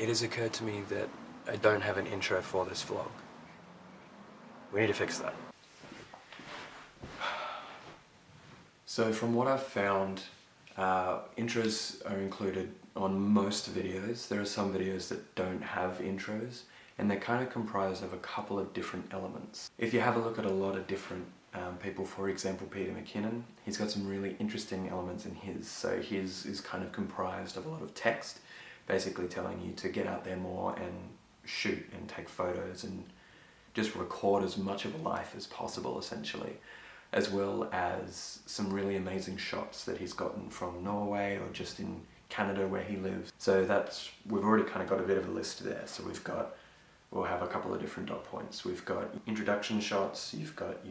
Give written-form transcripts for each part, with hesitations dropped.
it has occurred to me that I don't have an intro for this vlog. We need to fix that. So from what I've found, intros are included on most videos. There are some videos that don't have intros, and they're kind of comprised of a couple of different elements. If you have a look at a lot of different people, for example Peter McKinnon, he's got some really interesting elements in his. So his is kind of comprised of a lot of text, basically telling you to get out there more and shoot and take photos and just record as much of life as possible, essentially, as well as some really amazing shots that he's gotten from Norway or just in Canada where he lives. So we've already kind of got a bit of a list there. So we'll have a couple of different dot points. We've got introduction shots, you've got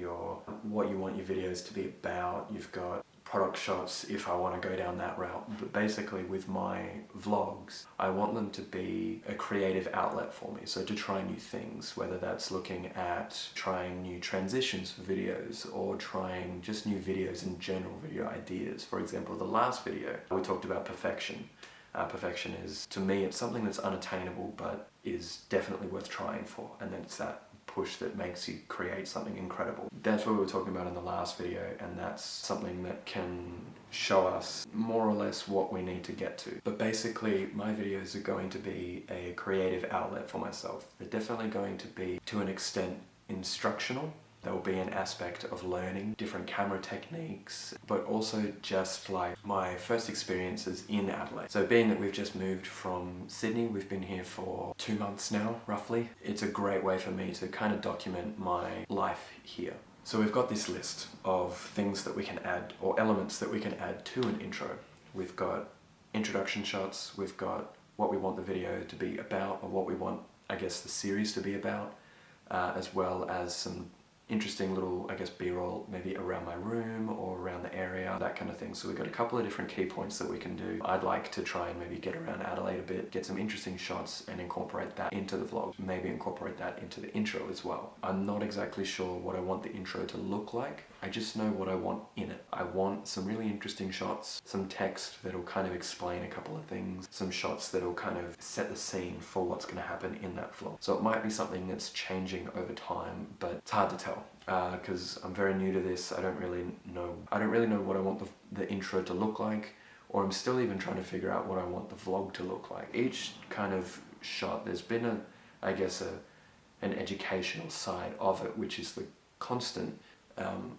what you want your videos to be about, you've got product shots if I want to go down that route. But basically with my vlogs, I want them to be a creative outlet for me. So to try new things, whether that's looking at trying new transitions for videos or trying just new videos in general, video ideas. For example, the last video, we talked about perfection. Perfection is, to me, it's something that's unattainable but is definitely worth trying for, and then it's that push that makes you create something incredible. That's what we were talking about in the last video, and that's something that can show us more or less what we need to get to. But basically, my videos are going to be a creative outlet for myself. They're definitely going to be, to an extent, instructional. There will be an aspect of learning different camera techniques, but also just like my first experiences in Adelaide. So being that we've just moved from Sydney, we've been here for 2 months now, roughly. It's a great way for me to kind of document my life here. So we've got this list of things that we can add, or elements that we can add to an intro. We've got introduction shots, we've got what we want the video to be about, or what we want, I guess, the series to be about, as well as some interesting little, I guess, B-roll, maybe around my room or around the area, that kind of thing. So we've got a couple of different key points that we can do. I'd like to try and maybe get around Adelaide a bit, get some interesting shots and incorporate that into the vlog. Maybe incorporate that into the intro as well. I'm not exactly sure what I want the intro to look like. I just know what I want in it. I want some really interesting shots, some text that'll kind of explain a couple of things, some shots that'll kind of set the scene for what's going to happen in that vlog. So it might be something that's changing over time, but it's hard to tell. Because I'm very new to this. I don't really know what I want the intro to look like, or I'm still even trying to figure out what I want the vlog to look like. Each kind of shot, there's been I guess an educational side of it, which is the constant,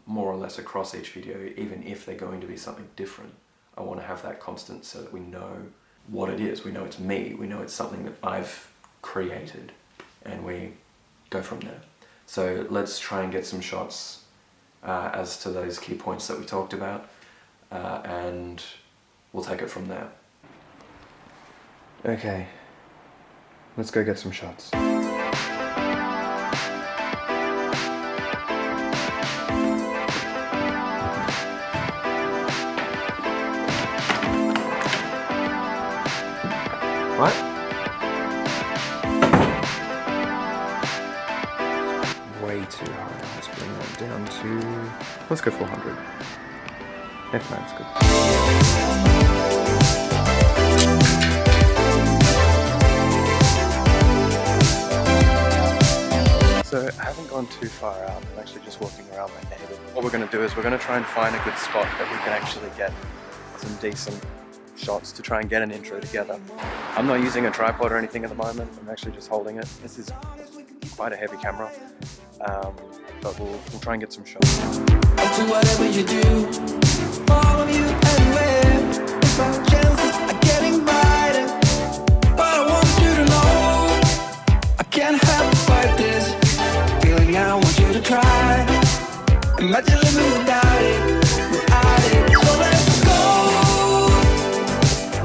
more or less across each video, even if they're going to be something different. I want to have that constant so that we know what it is. We know it's me. We know it's something that I've created, and we go from there. So let's try and get some shots as to those key points that we talked about, and we'll take it from there. Okay, let's go get some shots. What? Way too high. Let's bring that down to... let's go 400. F9's good. So I haven't gone too far out. I'm actually just walking around my neighbourhood. What we're going to do is we're going to try and find a good spot that we can actually get some decent shots to try and get an intro together. I'm not using a tripod or anything at the moment. I'm actually just holding it. This is quite a heavy camera, but we'll try and get some shots. I'll do whatever you do, follow you anywhere. If our chances are getting brighter, but I want you to know I can't help but fight this feeling. I want you to try. Imagine living without it, So let's go.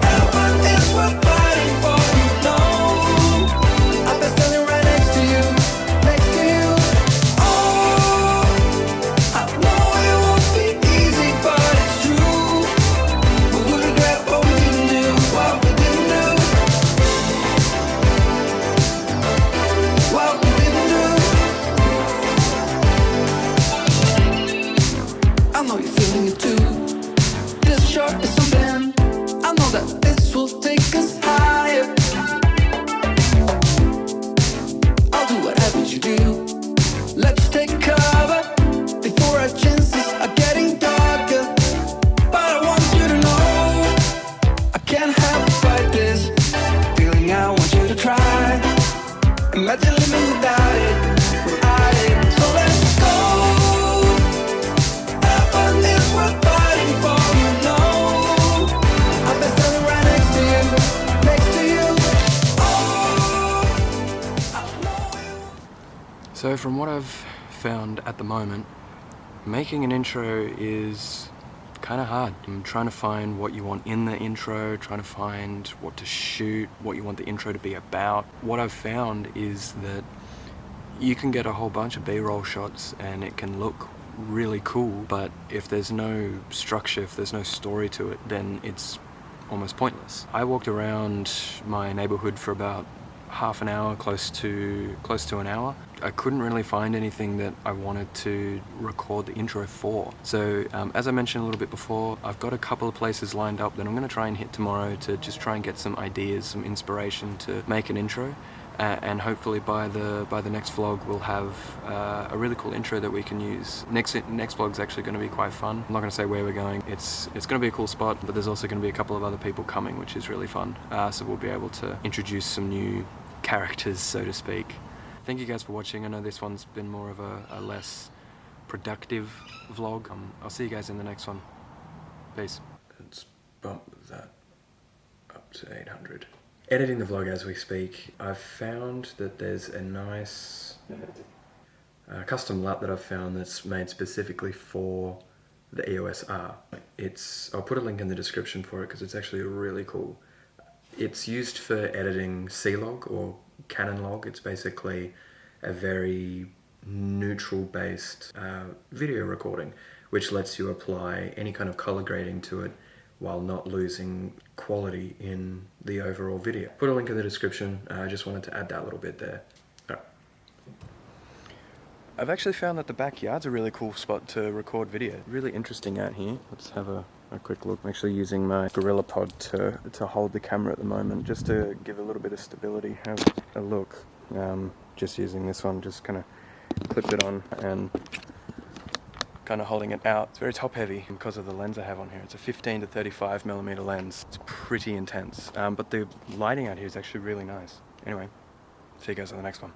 And what is we're fighting for? You know, I've been standing right next to you. Oh, I know it won't be easy, but it's true. We will regret what we didn't So from what I've found at the moment, making an intro is kind of hard. I'm trying to find what you want in the intro, trying to find what to shoot, what you want the intro to be about. What I've found is that you can get a whole bunch of B-roll shots and it can look really cool, but if there's no structure, if there's no story to it, then it's almost pointless. I walked around my neighborhood for about half an hour, close to an hour. I couldn't really find anything that I wanted to record the intro for. So as I mentioned a little bit before, I've got a couple of places lined up that I'm going to try and hit tomorrow to just try and get some ideas, some inspiration to make an intro. And hopefully by the next vlog we'll have a really cool intro that we can use. Next vlog's actually going to be quite fun. I'm not going to say where we're going. It's going to be a cool spot, but there's also going to be a couple of other people coming, which is really fun. So we'll be able to introduce some new characters, so to speak. Thank you guys for watching. I know this one's been more of a less productive vlog. I'll see you guys in the next one. Peace. Let's bump that up to 800. Editing the vlog as we speak, I've found that there's a nice custom LUT that I've found that's made specifically for the EOS R. I'll put a link in the description for it because it's actually really cool. It's used for editing C-Log or Canon log. It's basically a very neutral based video recording, which lets you apply any kind of color grading to it while not losing quality in the overall video. Put a link in the description. I just wanted to add that little bit there. Right. I've actually found that the backyard's a really cool spot to record video. Really interesting out here. Let's have a quick look. I'm actually using my Gorilla Pod to hold the camera at the moment, just to give a little bit of stability. Have a look. Just using this one, just kind of clipped it on and kind of holding it out. It's very top heavy because of the lens I have on here. It's a 15 to 35mm lens. It's pretty intense, but the lighting out here is actually really nice. Anyway, see you guys on the next one.